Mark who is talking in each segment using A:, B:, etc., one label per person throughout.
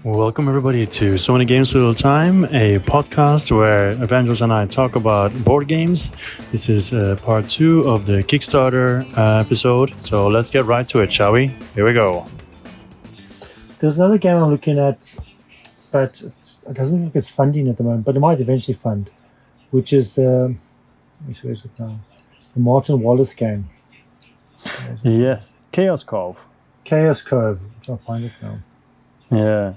A: Welcome everybody to So Many Games Little Time, a podcast where Evangelos and I talk about board games. This is part 2 of the Kickstarter episode, so let's get right to it, shall we? Here we go.
B: There's another game I'm looking at, but it doesn't look like it's funding at the moment, but it might eventually fund, which is where is it now? The Martin Wallace game.
A: Yes, Chaos Cove.
B: Chaos Cove. I'm trying to find it now.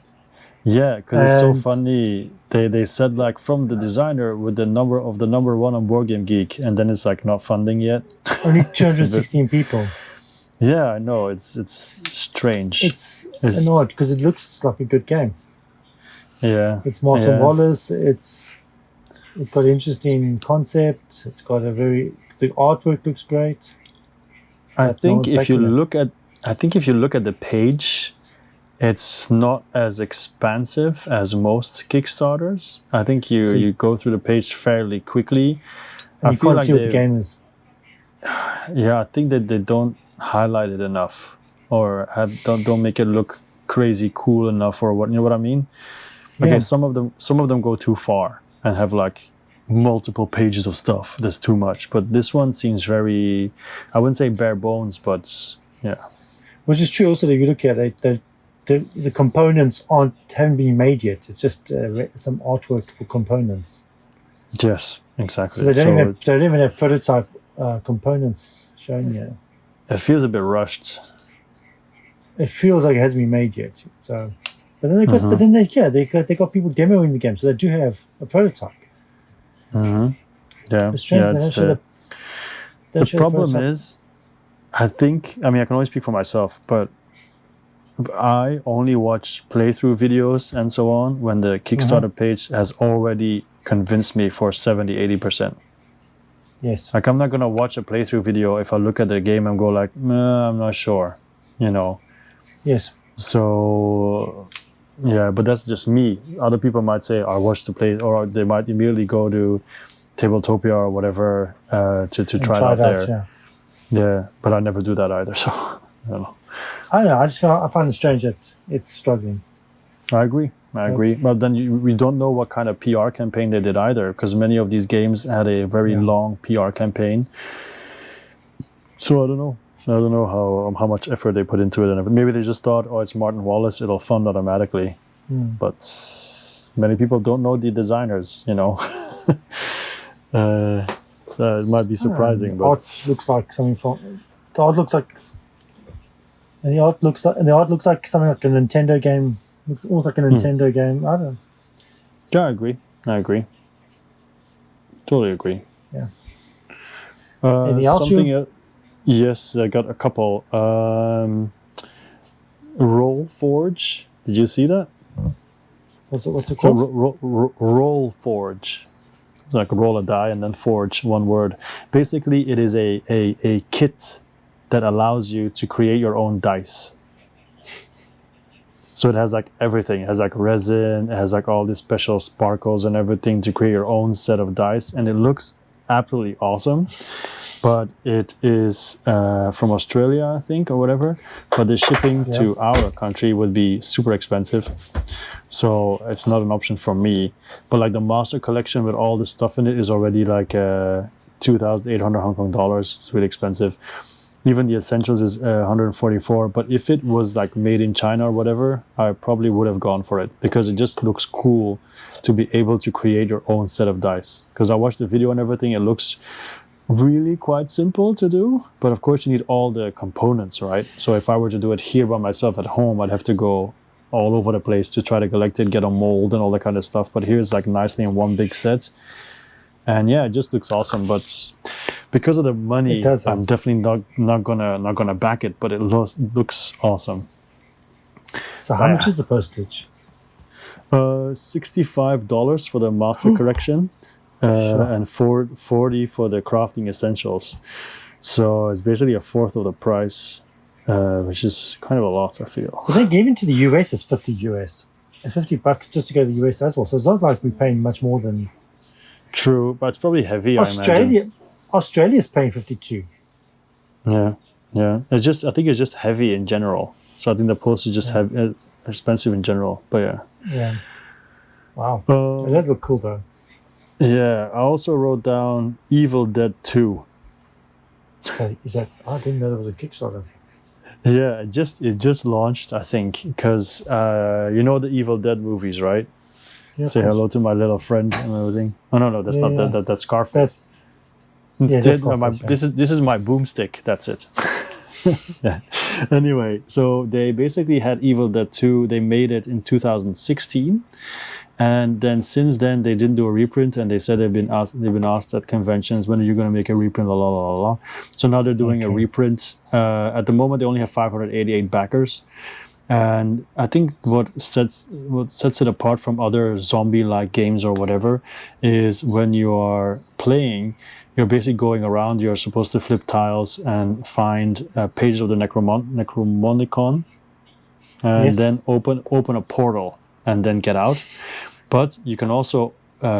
A: Yeah, because it's so funny. They said like from the designer with the number one on Board Game Geek, and then it's like not funding yet.
B: Only 216 people.
A: Yeah, I know. It's strange.
B: It's annoyed because it looks like a good game.
A: Yeah.
B: It's Martin Wallace. It's got an interesting concept. It's got the artwork looks great.
A: I think if you look at the page, it's not as expansive as most Kickstarters. I think you go through the page fairly quickly.
B: And you can't see what the game is.
A: Yeah, I think that they don't highlight it enough, or don't make it look crazy cool enough, or what, you know what I mean? Okay, yeah. Some of them go too far and have like multiple pages of stuff. That's too much. But this one seems very, I wouldn't say bare bones, but yeah. Which
B: is true also that if you look at it, the components haven't been made yet. It's just some artwork for components.
A: Yes, exactly.
B: So they don't even have prototype components shown yet.
A: It feels a bit rushed.
B: It feels like it hasn't been made yet. So, but then they got people demoing the game, so they do have a prototype.
A: Mm-hmm. Yeah.
B: It's strange.
A: The problem is, I can only speak for myself, but I only watch playthrough videos and so on when the Kickstarter page has already convinced me for 70-80%.
B: Yes.
A: Like, I'm not going to watch a playthrough video if I look at the game and go like, I'm not sure, you know.
B: Yes.
A: So, yeah, but that's just me. Other people might say, I watched the play, or they might immediately go to Tabletopia or whatever to try it out there. Yeah, but I never do that either, so I don't know.
B: I don't know. I find it strange that it's struggling.
A: I agree. But then we don't know what kind of PR campaign they did either, because many of these games had a very long PR campaign. So I don't know how much effort they put into it, and maybe they just thought, it's Martin Wallace, it'll fund automatically. But many people don't know the designers, you know. It might be surprising.
B: The art looks like something from. The art looks like. And the art looks like something like a Nintendo game. Looks almost like a Nintendo game. I don't know.
A: Yeah, I agree. Totally agree.
B: Yeah. Anything else?
A: Yes, I got a couple. Roll Forge. Did you see that?
B: What's it called?
A: Roll Forge. It's like roll a die and then forge, one word. Basically, it is a kit that allows you to create your own dice. So it has like everything. It has like resin, it has like all these special sparkles and everything to create your own set of dice. And it looks absolutely awesome. But it is from Australia, I think, or whatever. But the shipping to our country would be super expensive. So it's not an option for me. But like the Master Collection with all the stuff in it is already like 2,800 Hong Kong dollars. It's really expensive. Even the Essentials is 144. But if it was like made in China or whatever, I probably would have gone for it, because it just looks cool to be able to create your own set of dice. Because I watched the video and everything, it looks really quite simple to do, but of course you need all the components, right? So if I were to do it here by myself at home, I'd have to go all over the place to try to collect it, get a mold and all that kind of stuff. But here it's like nicely in one big set, and yeah, it just looks awesome. But because of the money, I'm definitely not gonna back it. But it looks awesome.
B: So how much is the postage?
A: $65 for the Master Collection. And $40 for the crafting essentials. So it's basically a fourth of the price, which is kind of a lot, I feel.
B: But then given to the US is $50 US. It's $50 just to go to the US as well. So it's not like we're paying much more than.
A: True, but it's probably heavy.
B: Australia's paying $52.
A: Yeah. I think it's just heavy in general. So I think the postage just expensive in general. But yeah.
B: Yeah. Wow. It does look cool though.
A: Yeah, I also wrote down Evil Dead 2.
B: So is that? I didn't know there was a Kickstarter.
A: Yeah, it just launched, I think, because you know the Evil Dead movies, right?
B: Yeah,
A: Say hello to my little friend and everything. Oh no, that's not
B: Yeah.
A: that's Scarface.
B: That's Scarface,
A: This is my boomstick. That's it. Yeah. Anyway, so they basically had Evil Dead 2. They made it in 2016, and then since then they didn't do a reprint. And they said they've been asked at conventions, when are you going to make a reprint? La la la la. So now they're doing a reprint. At the moment, they only have 588 backers. And I think what sets it apart from other zombie-like games or whatever is when you are playing, you're basically going around. You're supposed to flip tiles and find pages of the Necromonicon, and then open a portal and then get out. But you can also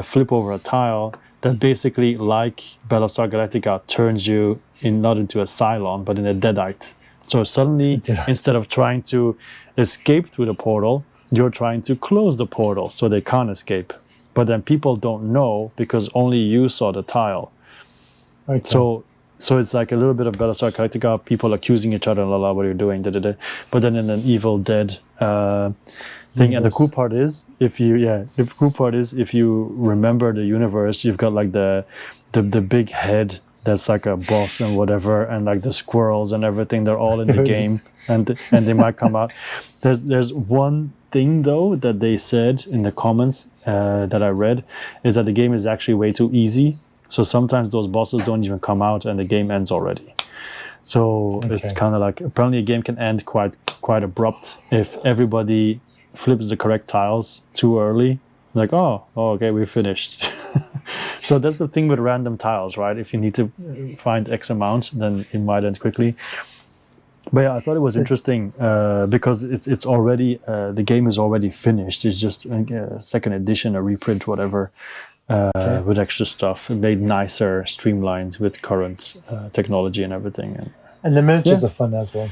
A: flip over a tile that basically, like Battlestar Galactica, turns you not into a Cylon but in a Deadite. So suddenly, instead of trying to escape through the portal, you're trying to close the portal so they can't escape. But then people don't know because only you saw the tile. Okay. So it's like a little bit of Battlestar Galactica, people accusing each other, la la, what are you doing, da da da. But then in an Evil Dead thing, and the cool part is, if you remember the universe, you've got like the big head that's like a boss and whatever, and like the squirrels and everything, they're all in the game, and they might come out. There's one thing though that they said in the comments that I read, is that the game is actually way too easy. So sometimes those bosses don't even come out and the game ends already. So it's kind of like, apparently a game can end quite abrupt if everybody flips the correct tiles too early. Like, oh okay, we finished. So that's the thing with random tiles, right? If you need to find X amount, then it might end quickly. But yeah, I thought it was interesting because it's already, the game is already finished. It's just a second edition, a reprint, whatever, with extra stuff, made nicer, streamlined with current technology and everything.
B: And the miniatures are fun as well.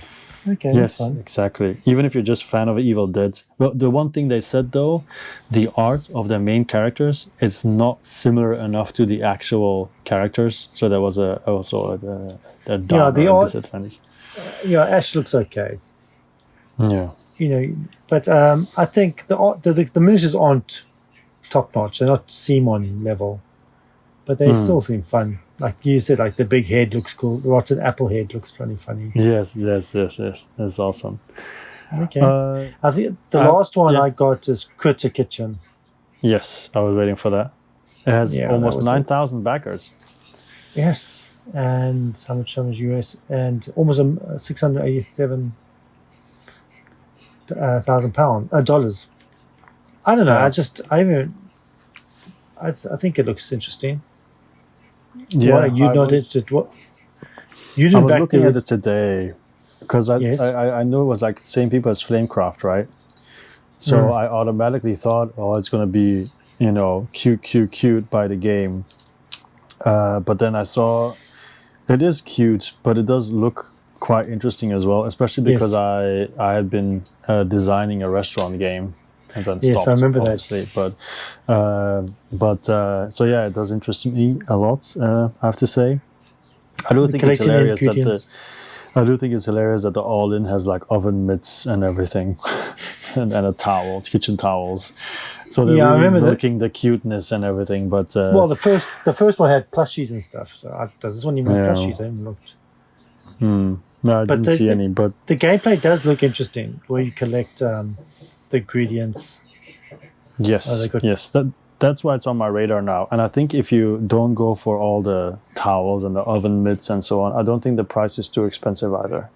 B: Okay.
A: Yes, exactly. Even if you're just a fan of Evil Dead. Well, the one thing they said though, the art of the main characters, it's not similar enough to the actual characters. So there was also a disadvantage.
B: Ash looks okay.
A: Yeah.
B: But I think the art, the miniatures aren't top notch. They're not Simon level, but they still seem fun. Like you said, like the big head looks cool. The rotten apple head looks pretty funny.
A: Yes. That's awesome.
B: Okay. I think the last one I got is Critter Kitchen.
A: Yes, I was waiting for that. It has almost 9,000 backers.
B: Yes, and how much US? And almost $687,000 dollars. I don't know. I think it looks interesting.
A: Yeah,
B: why you're not interested? What you didn't?
A: I was looking at it today because I knew it was like the same people as Flamecraft, right? So I automatically thought, oh, it's going to be cute by the game. But then I saw it is cute, but it does look quite interesting as well, especially because I had been designing a restaurant game. And then stopped,
B: I remember
A: obviously. That. So yeah, it does interest me a lot. I have to say, I do think it's hilarious that the All-In has like oven mitts and everything, and a towel, kitchen towels. So they're really milking the cuteness and everything. But
B: well, the first one had plushies and stuff. So does this one even have plushies? I haven't looked.
A: No, I didn't see any. But
B: the gameplay does look interesting, where you collect the ingredients.
A: Yes, yes. That's why it's on my radar now. And I think if you don't go for all the towels and the oven mitts and so on, I don't think the price is too expensive either.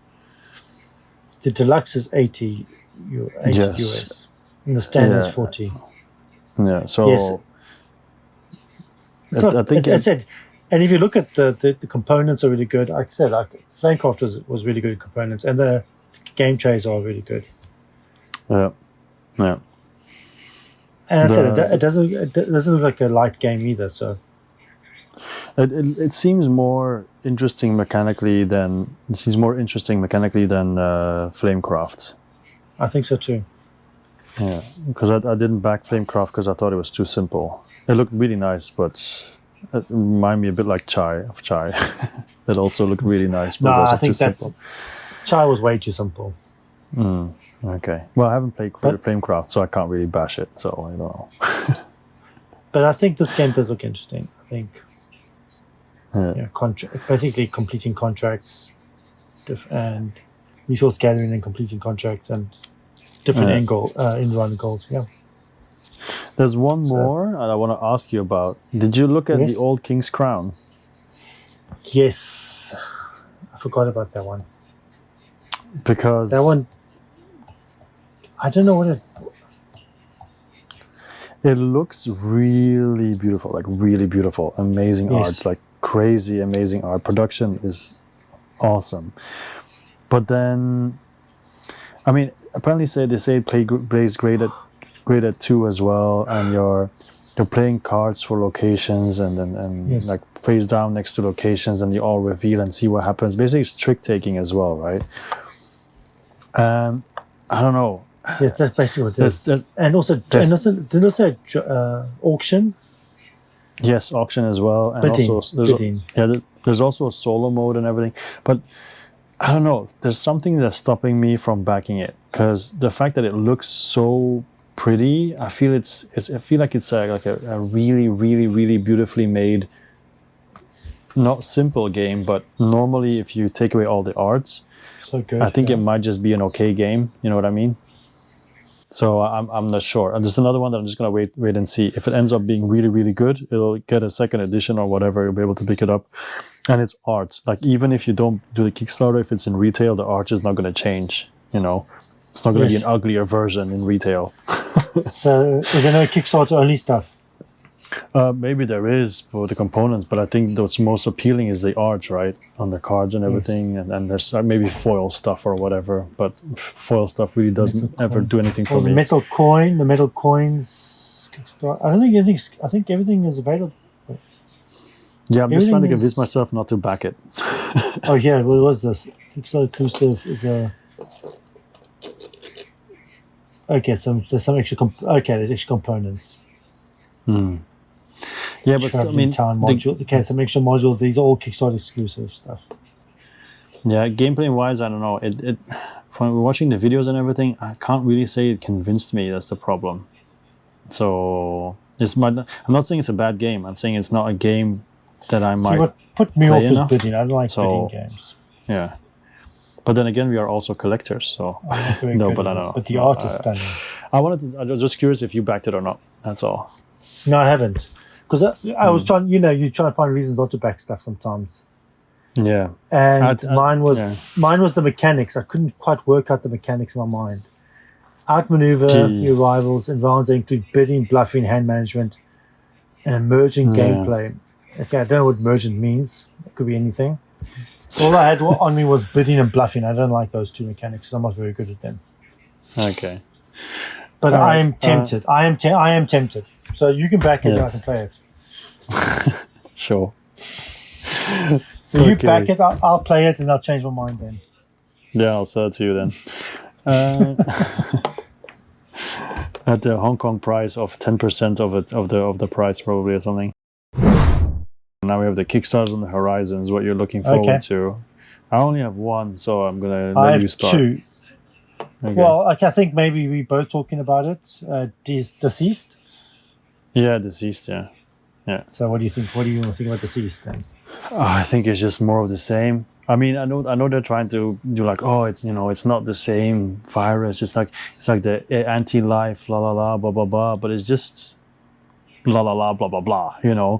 B: The deluxe is 80 US, and the standard is 40.
A: Yeah. So I think
B: I said, and if you look at the components are really good. Like I said, like Flamecraft was really good components, and the game trays are really good.
A: Yeah.
B: And I said it doesn't look like a light game either. So
A: it seems more interesting mechanically than Flamecraft.
B: I think so too.
A: Yeah, because I didn't back Flamecraft because I thought it was too simple. It looked really nice, but it reminded me a bit like Chai. It also looked really nice, but
B: No,
A: it was also
B: I think
A: too simple.
B: Chai was way too simple.
A: Okay. Well, I haven't played
B: But-
A: Flamecraft, so I can't really bash it. So I don't know.
B: But I think this game does look interesting. I think
A: Yeah.
B: basically completing contracts and resource gathering and completing contracts and different end run goals. Yeah.
A: There's one more and I want to ask you about. Did you look at
B: Yes.
A: the old King's Crown?
B: Yes. I forgot about that one.
A: Because
B: That one, I don't know what
A: it looks really beautiful, like really beautiful, amazing
B: Yes.
A: art, like crazy amazing art. Production is awesome. But then, I mean, apparently they say it plays great at 2 as well, and you're playing cards for locations and
B: Yes.
A: like face down next to locations, and you all reveal and see what happens. Basically, it's trick taking as well, right? I don't know.
B: Yes, that's basically what it is.
A: There's-
B: And also auction.
A: Yes, auction as well, and
B: Bidding.
A: also
B: Bidding.
A: there's also a solo mode and everything. But I don't know. There's something that's stopping me from backing it because the fact that it looks so pretty, I feel I feel like it's like a really, really, really beautifully made, not simple game, but normally if you take away all the arts,
B: So good.
A: I think
B: yeah.
A: it might just be an okay game. You know what I mean? So I'm not sure. And there's another one that I'm just gonna wait and see. If it ends up being really, really good, it'll get a second edition or whatever. You'll be able to pick it up. And it's art. Like even if you don't do the Kickstarter, if it's in retail, the art is not gonna change. You know, it's not gonna be
B: Yes.
A: an uglier version in retail.
B: So is there no Kickstarter only stuff?
A: Maybe there is for the components, but I think what's most appealing is the art, right, on the cards and everything, and there's maybe foil stuff or whatever. But foil stuff really doesn't ever do anything for
B: Or the
A: me.
B: metal coins. Kickstarter. I don't think anything. I think everything is available.
A: Yeah, I'm just trying to
B: everything
A: convince
B: is-
A: myself not to back it.
B: Oh yeah, what was this? Kickstarter exclusive is a. Okay, there's some extra. There's extra components.
A: Yeah, but I
B: Traveling
A: mean,
B: town module. Okay, some extra modules. These are all Kickstarter exclusive stuff.
A: yeah, gameplay wise, I don't know. It when we're watching the videos and everything, I can't really say it convinced me. That's the problem. So I'm not saying it's a bad game. I'm saying it's not a game that I
B: See,
A: might.
B: what put me off is
A: enough.
B: bidding. I don't like
A: So-
B: bidding games.
A: Yeah. But then again, we are also collectors, so
B: I'm not very
A: no.
B: good
A: But
B: at
A: I
B: it,
A: don't know.
B: But the
A: No,
B: art is stunning.
A: I was just curious if you backed it or not. That's all.
B: No, I haven't. Because I was trying, you try to find reasons not to back stuff sometimes.
A: Yeah.
B: And mine was
A: yeah.
B: the mechanics. I couldn't quite work out the mechanics in my mind. Outmaneuver
A: Gee.
B: your rivals and rounds that include bidding, bluffing, hand management, and emerging
A: Yeah.
B: gameplay. Okay, I don't know what emergent means. It could be anything. All I had on me was bidding and bluffing. I don't like those two mechanics. I'm not very good at them.
A: Okay.
B: But
A: All
B: I
A: right,
B: am tempted. I am tempted. So you can back it and I
A: Yes.
B: can play it.
A: Sure.
B: So you
A: Okay.
B: back it, I'll play it, and I'll change my mind then.
A: Yeah, I'll sell it to you then. At the Hong Kong price of 10% of the price probably or something. Now we have the Kickstarters on the horizon is what you're looking forward to. I only have one, so I'm gonna
B: I
A: let
B: have
A: you start.
B: two.
A: Okay.
B: Well, I think maybe we both talking about it. Deceased.
A: Yeah, Deceased, yeah.
B: So what do you think? What do you think about Deceased then?
A: I think it's just more of the same. I mean, I know they're trying to do like, oh, it's it's not the same virus. It's like the anti-life, la la la, blah blah blah. But it's just la la la, blah blah blah.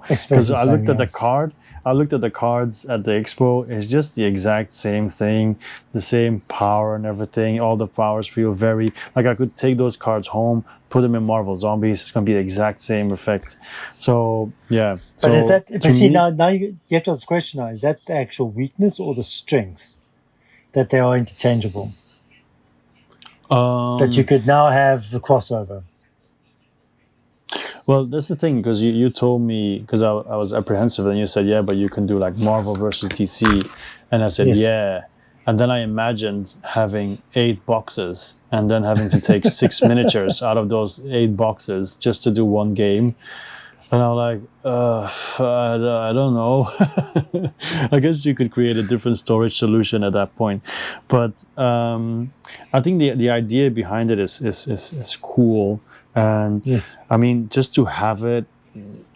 B: It's
A: Because
B: the
A: I
B: same,
A: looked at
B: yeah.
A: the card. I looked at the cards at the expo. It's just the exact same thing, the same power and everything. All the powers feel very like I could take those cards home, put them in Marvel Zombies. It's gonna be the exact same effect. So yeah.
B: But is that?
A: to
B: But see,
A: me-
B: now you get to ask the question: now is that the actual weakness or the strength that they are interchangeable? That you could now have the crossover.
A: Well, that's the thing, because you told me, because I was apprehensive, and you said, yeah, but you can do like Marvel versus DC. And I said,
B: Yes.
A: yeah. And then I imagined having 8 boxes and then having to take 6 miniatures out of those 8 boxes just to do one game. And I'm like, I don't know. I guess you could create a different storage solution at that point. But I think the idea behind it is cool. And
B: Yes.
A: I mean, just to have it,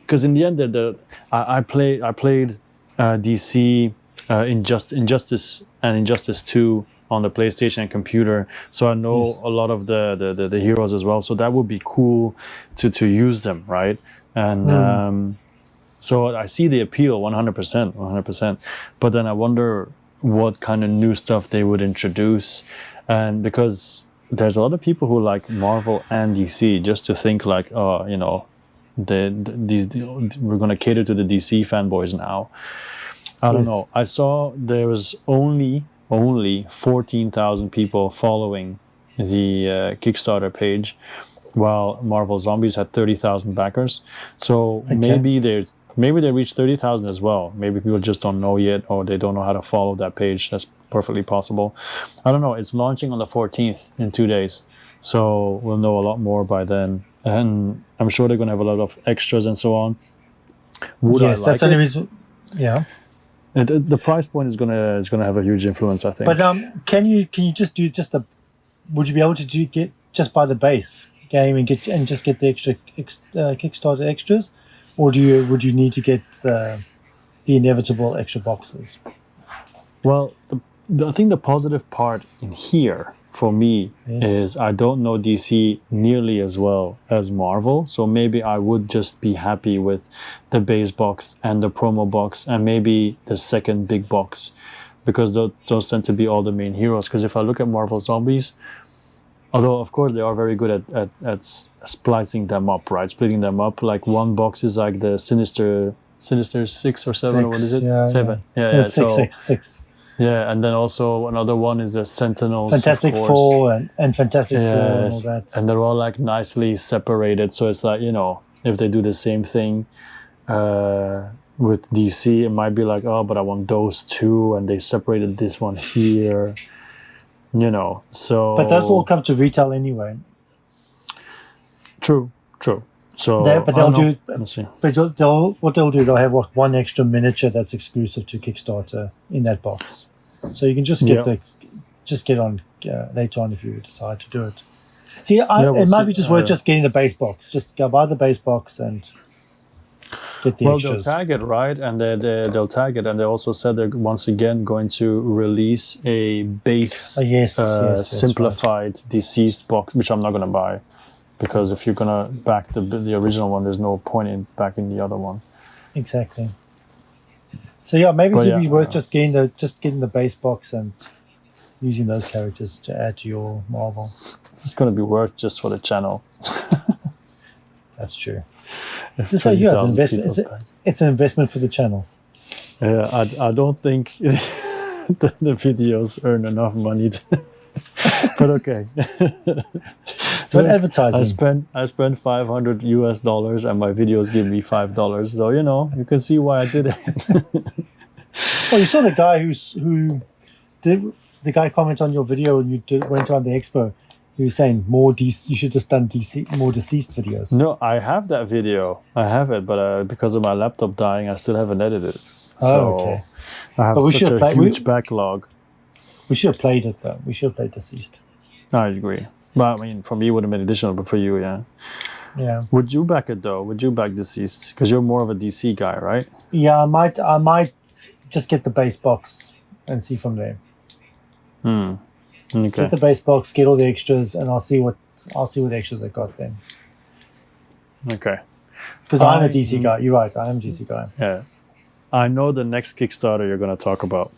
A: because in the end, I played DC Injustice and Injustice 2 on the PlayStation and computer, so I know
B: Yes.
A: a lot of the heroes as well. So that would be cool to use them, right? And so I see the appeal 100%. But then I wonder what kind of new stuff they would introduce, and because there's a lot of people who like Marvel and DC, just to think like, oh, you know, we're going to cater to the DC fanboys now. I don't know. I saw there was only 14,000 people following the Kickstarter page, while Marvel Zombies had 30,000 backers. So maybe they reached 30,000 as well. Maybe people just don't know yet, or they don't know how to follow that page. That's perfectly possible. I don't know. It's launching on the 14th in 2 days, so we'll know a lot more by then. And I'm sure they're going to have a lot of extras and so on. Would I like
B: that's the only reason. Yeah.
A: The price point is gonna have a huge influence, I think.
B: But can you just do would you be able to get just buy the base game and just get the extra Kickstarter extras, or would you need to get the inevitable extra boxes?
A: Well, I think the positive part in here for me is I don't know DC nearly as well as Marvel, so maybe I would just be happy with the base box and the promo box and maybe the second big box, because those tend to be all the main heroes. Because if I look at Marvel Zombies, although of course they are very good at splicing them up, right, splitting them up, like one box is like the Sinister 6 or 7, or what is it? 7. Yeah.
B: Six.
A: Yeah, and then also another one is the Sentinels.
B: Fantastic Four and Fantastic Four and all that.
A: And they're all like nicely separated. So it's like, you know, if they do the same thing with DC, it might be like, oh, but I want those two, and they separated this one here, you know. So,
B: but those all come to retail anyway.
A: True. So,
B: what they'll do, they'll have one extra miniature that's exclusive to Kickstarter in that box, so you can just get on later on if you decide to do it. See, it might be just worth just getting the base box. Just go buy the base box and get the extras.
A: They'll tag it, right? And they'll tag it, and they also said they're once again going to release a base simplified Deceased box, which I'm not going to buy. Because if you're gonna back the original one, there's no point in backing the other one.
B: Exactly. So yeah, maybe it'd be worth just getting the base box and using those characters to add to your Marvel.
A: It's gonna be worth just for the channel.
B: That's true. Just like it's an investment. It's an investment for the channel.
A: Yeah, I don't think the videos earn enough money to. But okay.
B: So advertising.
A: I spent $500 and my videos give me $5. So you know, you can see why I did it.
B: Well, you saw the guy who did the guy comment on your video when you went around the expo. He was saying you should just done more deceased videos.
A: No, I have that video. I have it, but because of my laptop dying, I still haven't edited it.
B: Oh, okay.
A: I have such a huge backlog.
B: We should have played it though. We should have played Deceased.
A: I agree. But I mean, for me, it would have been additional, but for you, yeah.
B: Yeah.
A: Would you back it though? Would you back Deceased? Because you're more of a DC guy, right?
B: Yeah, I might just get the base box and see from there.
A: Okay.
B: Get the base box, get all the extras, and I'll see what extras I got then.
A: Okay.
B: Because I'm a DC guy. You're right. I am a DC guy.
A: Yeah. I know the next Kickstarter you're going to talk about.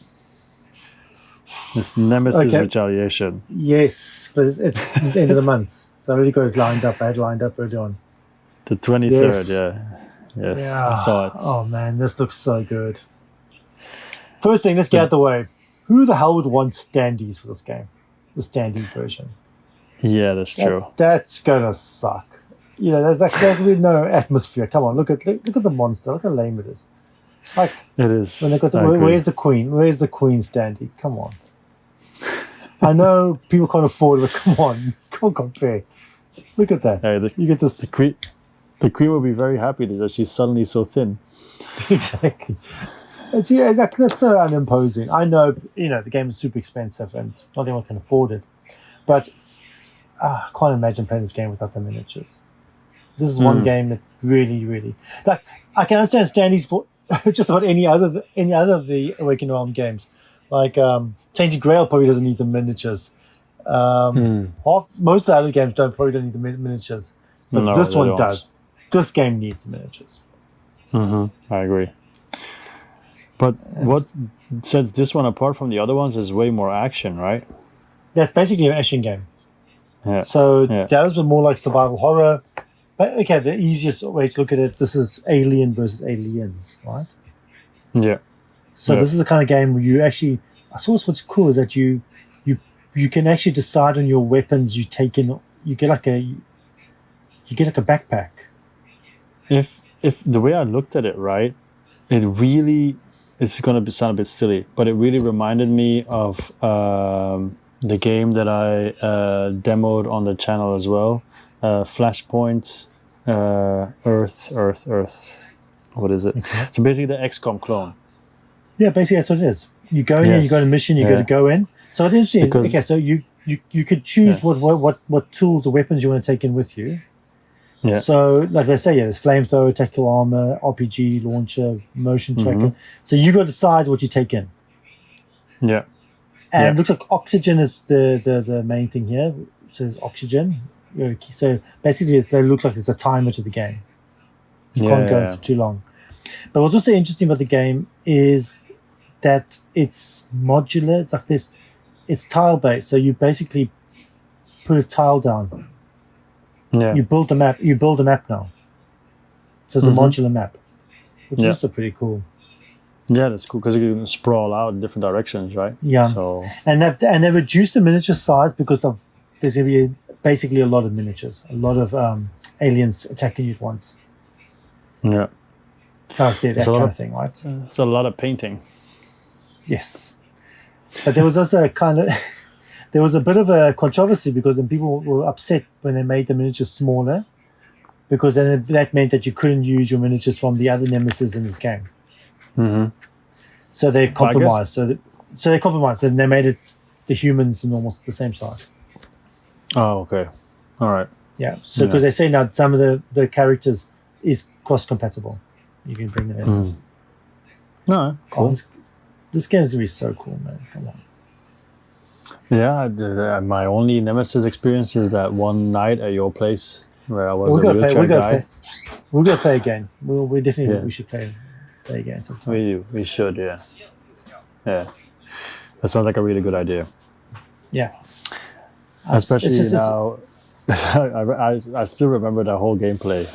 A: It's Nemesis Retaliation.
B: Yes, but it's the end of the month, so I already got it lined up. I had lined up early on.
A: The 23rd, Yes,
B: yeah.
A: I saw it.
B: Oh man, this looks so good. First thing, let's get out the way. Who the hell would want standees for this game? The standee version.
A: Yeah, that's true.
B: That's gonna suck. You know, there's actually no atmosphere. Come on, look at the monster. Look how lame it is. Like
A: it is.
B: When they got where's the queen? Where's the queen standee? Come on. I know people can't afford it, but come on, can't compare. Look at that.
A: Hey,
B: You get this.
A: the queen will be very happy that she's suddenly so thin.
B: Exactly. That's so unimposing. I know, the game is super expensive and not everyone can afford it. But I can't imagine playing this game without the miniatures. This is one game that really, really... Like, I can understand standings for just about any other of the Awakening Realm games. Like, Tainted Grail probably doesn't need the miniatures. Most of the other games probably don't need the miniatures. But
A: No,
B: this
A: they
B: one
A: don't.
B: does. This game needs the miniatures.
A: I agree. But what sets this one apart from the other ones is way more action, right?
B: That's basically an action game.
A: Yeah.
B: So those were more like survival horror. But okay, the easiest way to look at it, this is Alien versus Aliens, right?
A: Yeah.
B: So this is the kind of game where you actually... I suppose what's cool is that you can actually decide on your weapons you take in. You get like a backpack.
A: If the way I looked at it, right, it's going to sound a bit silly, but it really reminded me of the game that I demoed on the channel as well, Flashpoint, Earth. What is it?
B: Okay.
A: So basically the XCOM clone.
B: Yeah, basically that's what it is. You go in, you got a mission, you got to go in. So what is interesting is, okay, so you could choose what tools or weapons you want to take in with you.
A: Yeah.
B: So, like they say, there's flamethrower, tactical armor, RPG launcher, motion tracker. So you got to decide what you take in.
A: Yeah.
B: And it looks like oxygen is the main thing here. So there's oxygen. So basically, it looks like it's a timer to the game. You can't go for too long. But what's also interesting about the game is that it's modular. Like it's tile based. So you basically put a tile down.
A: Yeah.
B: You build a map. You build a map now. So it's a modular map, which is also pretty cool.
A: Yeah, that's cool because you can sprawl out in different directions, right?
B: Yeah.
A: So
B: and they reduced the miniature size because of there's going to be basically a lot of miniatures, a lot of aliens attacking you at once.
A: Yeah.
B: So that kind of thing, right?
A: It's a lot of painting.
B: Yes. But there was also there was a bit of a controversy because then people were upset when they made the miniatures smaller because then that meant that you couldn't use your miniatures from the other nemesis in this game. So they compromised. So they compromised and they made it the humans in almost the same size.
A: Oh, okay. All right.
B: Yeah. So because they say now some of the characters is cross-compatible. You can bring them in.
A: No, cool.
B: Oh, this game is going to be so cool, man. Come on.
A: Yeah, my only Nemesis experience is that one night at your place where I was a wheelchair guy.
B: We're going to play again. We definitely we should play again sometime.
A: We should, yeah. Yeah. That sounds like a really good idea.
B: Yeah.
A: Especially now, I still remember that whole gameplay.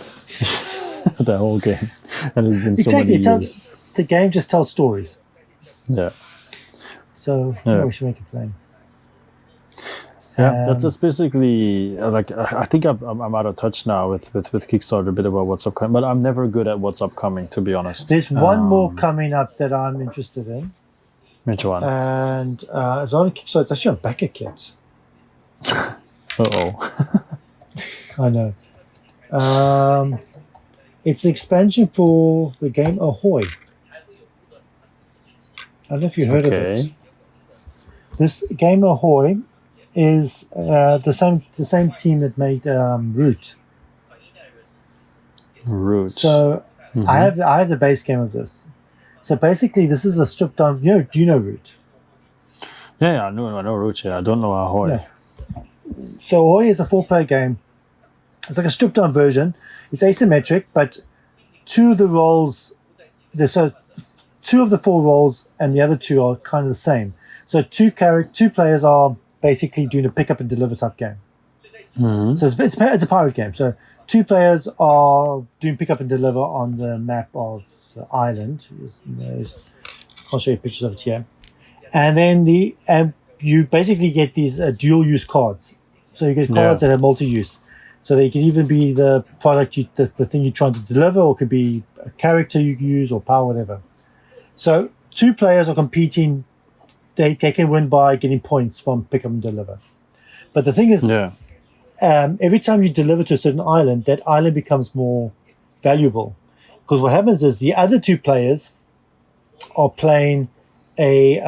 A: That whole game. And it's been so many years.
B: The game just tells stories.
A: Yeah.
B: So we should make a play.
A: Yeah, that's basically like I think I'm out of touch now with Kickstarter a bit about what's upcoming, but I'm never good at what's upcoming, to be honest.
B: There's one more coming up that I'm interested in.
A: Which one?
B: And it's on Kickstarter. It's actually a backer kit. I know. It's an expansion for the game Ahoy. I don't know if you heard of it. This game Ahoy is the same team that made Root. So I have the base game of this. So basically, this is a stripped down. Do you know Root?
A: Yeah, I know Root. Yeah, I don't know Ahoy.
B: Yeah. So Ahoy is a 4-player game. It's like a stripped down version. It's asymmetric, but two of the roles, so 2 of the 4 roles and the other 2 are kind of the same. So 2 players are basically doing a pick up and deliver type game. So it's a pirate game. So 2 players are doing pick up and deliver on the map of the island. I'll show you pictures of it here. And then you basically get these dual use cards. So you get cards that have multi-use. So they can even be the product, the thing you're trying to deliver, or it could be a character you use or power, whatever. So 2 players are competing they can win by getting points from pick up and deliver. But the thing is,
A: Yeah.
B: every time you deliver to a certain island, that island becomes more valuable. Because what happens is the other two players are playing a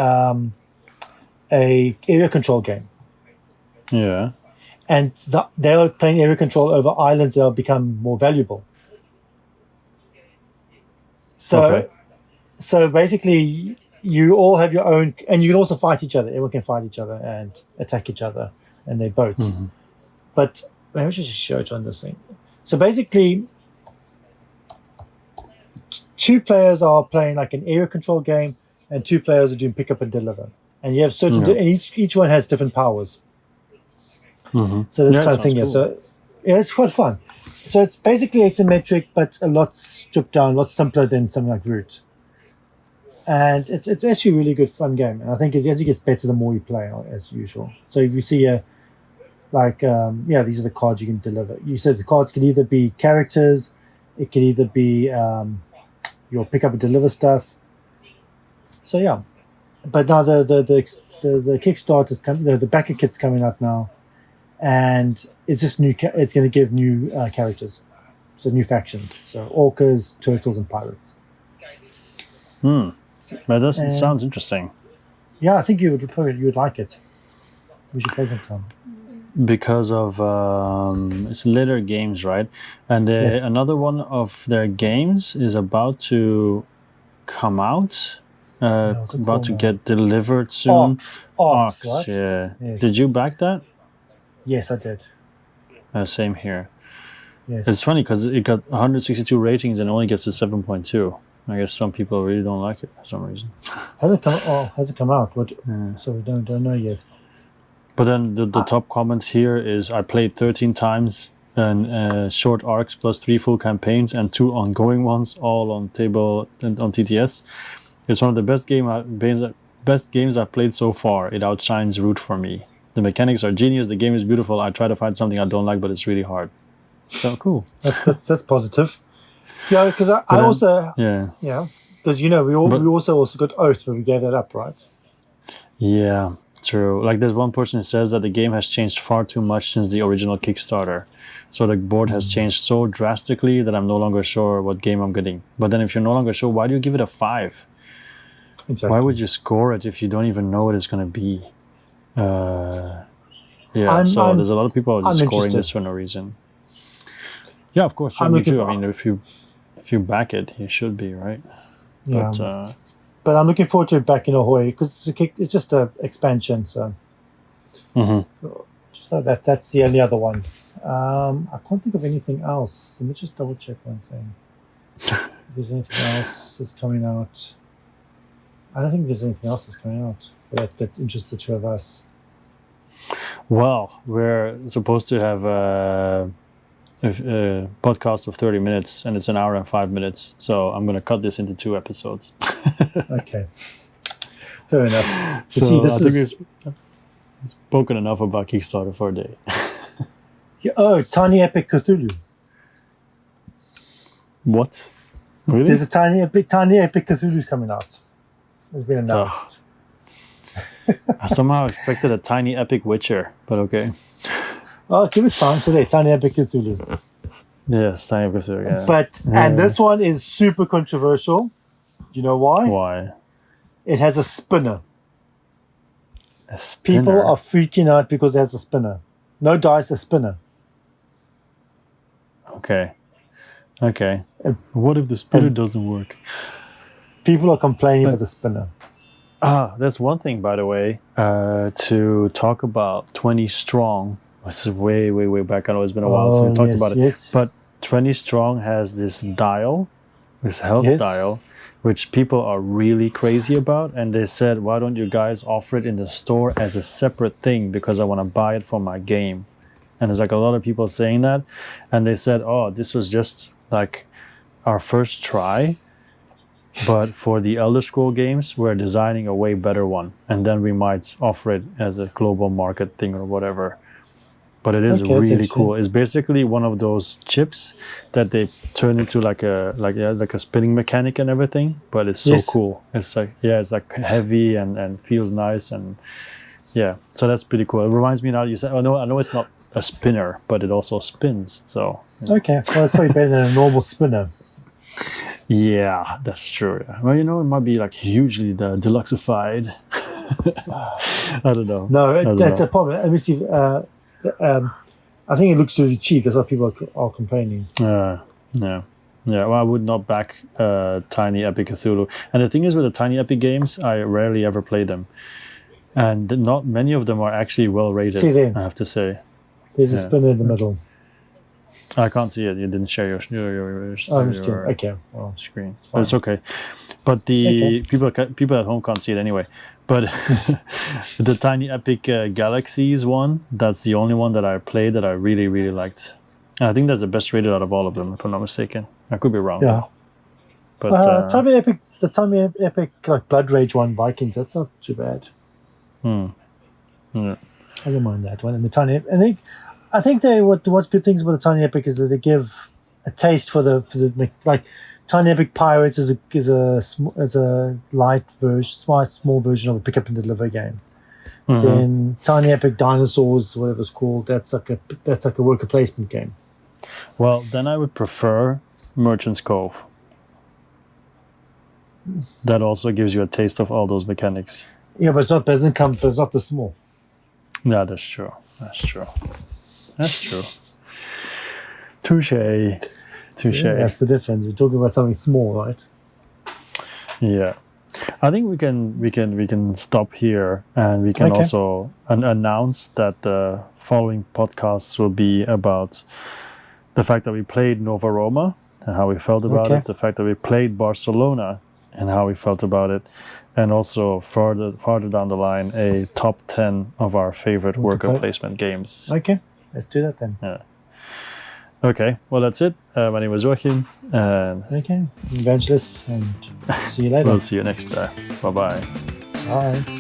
B: area control game.
A: Yeah.
B: And they are playing area control over islands that will become more valuable. So, so basically, you all have your own, and you can also fight each other. Everyone can fight each other and attack each other and their boats.
A: Mm-hmm.
B: But maybe I should just show it on this thing. So basically, two players are playing like an area control game, and two players are doing pick up and deliver. And you have certain, and each one has different powers.
A: Mm-hmm.
B: So this kind of thing,
A: cool.
B: So yeah, it's quite fun. So it's basically asymmetric, but a lot stripped down, a lot simpler than something like Root. And it's actually a really good, fun game. And I think it actually gets better the more you play, as usual. So if you see these are the cards you can deliver. You said the cards can either be characters, it can either be your pick up and deliver stuff. So yeah, but now the Kickstarter's coming, the backer kit's coming out now, and it's just new. It's going to give new characters, so new factions. So orcas, turtles, and pirates.
A: That sounds interesting.
B: Yeah, I think you would like it. We should play sometime.
A: Because of it's Litter Games, right? And another one of their games is about to come out. About to get delivered soon.
B: Arcs, right?
A: Yeah.
B: Yes.
A: Did you back that?
B: Yes, I did.
A: Same here.
B: Yes.
A: It's funny because it got 162 ratings and only gets a 7.2. I guess some people really don't like it for some reason.
B: Has it come out? What? So we don't know yet.
A: But then the top comment here is I played 13 times and short arcs plus 3 full campaigns and 2 ongoing ones, all on table and on TTS. It's one of the best games I've played so far. It outshines Root for me. The mechanics are genius. The game is beautiful. I try to find something I don't like, but it's really hard. So cool.
B: That's positive. Yeah, because I also because we also got Oath, but we gave that up, right?
A: Yeah, true. Like there's one person who says that the game has changed far too much since the original Kickstarter. So the board has changed so drastically that I'm no longer sure what game I'm getting. But then if you're no longer sure, why do you give it a 5?
B: Exactly.
A: Why would you score it if you don't even know what it's going to be? There's a lot of people just scoring this for no reason. Yeah, of course. Me too. I mean, if you back it, you should be, right?
B: Yeah. But I'm looking forward to backing Ahoy because it's just an expansion. So, so that's the only other one. I can't think of anything else. Let me just double check one thing. If there's anything else that's coming out. I don't think there's anything else that's coming out that interests the two of us.
A: Well, we're supposed to have a podcast of 30 minutes, and it's an hour and 5 minutes. So I'm going to cut this into 2 episodes.
B: Okay. Fair enough.
A: So see, I think we've spoken enough about Kickstarter for a day.
B: Tiny Epic Cthulhu.
A: What? Really?
B: There's a Tiny Epic Cthulhu's coming out. It's been announced.
A: I somehow expected a Tiny Epic Witcher, but okay.
B: Oh, give it time today. Tiny Epic Cthulhu.
A: Yes, Tiny Epic Cthulhu, yeah.
B: But and this one is super controversial. Do you know why?
A: Why?
B: It has a spinner.
A: A spinner?
B: People are freaking out because it has a spinner. No dice, a spinner.
A: Okay. What if the spinner doesn't work?
B: People are complaining about the spinner.
A: That's one thing, by the way, to talk about 20 Strong. This is way, way, way back. I know it's been a while since we talked about it.
B: Yes.
A: But 20 Strong has this dial, this health dial, which people are really crazy about. And they said, why don't you guys offer it in the store as a separate thing? Because I want to buy it for my game. And there's like a lot of people saying that. And they said, this was just like our first try. But for the Elder Scroll games, we're designing a way better one. And then we might offer it as a global market thing or whatever. but it is
B: Okay, that's
A: really cool.
B: interesting.
A: It's basically one of those chips that they turn into like a spinning mechanic and everything. But it's so
B: Yes.
A: cool. It's like heavy and feels nice, and yeah. So that's pretty cool. It reminds me now. You said, oh no, I know it's not a spinner, but it also spins. So
B: Okay, well, it's probably better than a normal spinner.
A: yeah, that's true. Yeah. Well, it might be like hugely deluxeified. I don't know.
B: No, that's a problem. Let me see. I think it looks really cheap. That's why people are complaining.
A: Yeah. Well, I would not back Tiny Epic Cthulhu. And the thing is, with the Tiny Epic games, I rarely ever play them, and not many of them are actually well rated.
B: See there.
A: I have to say.
B: There's a spinner in the middle.
A: I can't see it. You didn't share your
B: Okay. Well,
A: screen. But it's okay. But the people at home can't see it anyway. But the Tiny Epic Galaxies one, that's the only one that I played that I really, really liked. And I think that's the best rated out of all of them, if I'm not mistaken. I could be wrong.
B: Yeah.
A: But
B: the Tiny Epic like Blood Rage one, Vikings, that's not too bad.
A: Yeah.
B: I don't mind that one. And the Tiny, I think they what good things about the Tiny Epic is that they give a taste for the like Tiny Epic Pirates is a light version, small version of a pick up and deliver game.
A: Mm-hmm.
B: Then Tiny Epic Dinosaurs, whatever it's called, that's like a worker placement game.
A: Well, then I would prefer Merchant's Cove. That also gives you a taste of all those mechanics.
B: Yeah, but it's not this small.
A: Yeah, that's true. Touche.
B: Yeah, that's the difference. We're talking about something small, right?
A: Yeah. I think we can stop here, and we can also announce that the following podcasts will be about the fact that we played Nova Roma and how we felt about it, the fact that we played Barcelona and how we felt about it, and also farther down the line, a top 10 of our favorite worker placement games.
B: Okay, let's do that then.
A: Yeah. Okay, well, that's it. My name is Joachim, and
B: Evangelos, and see you later.
A: we'll see you next time. Bye-bye.
B: Bye.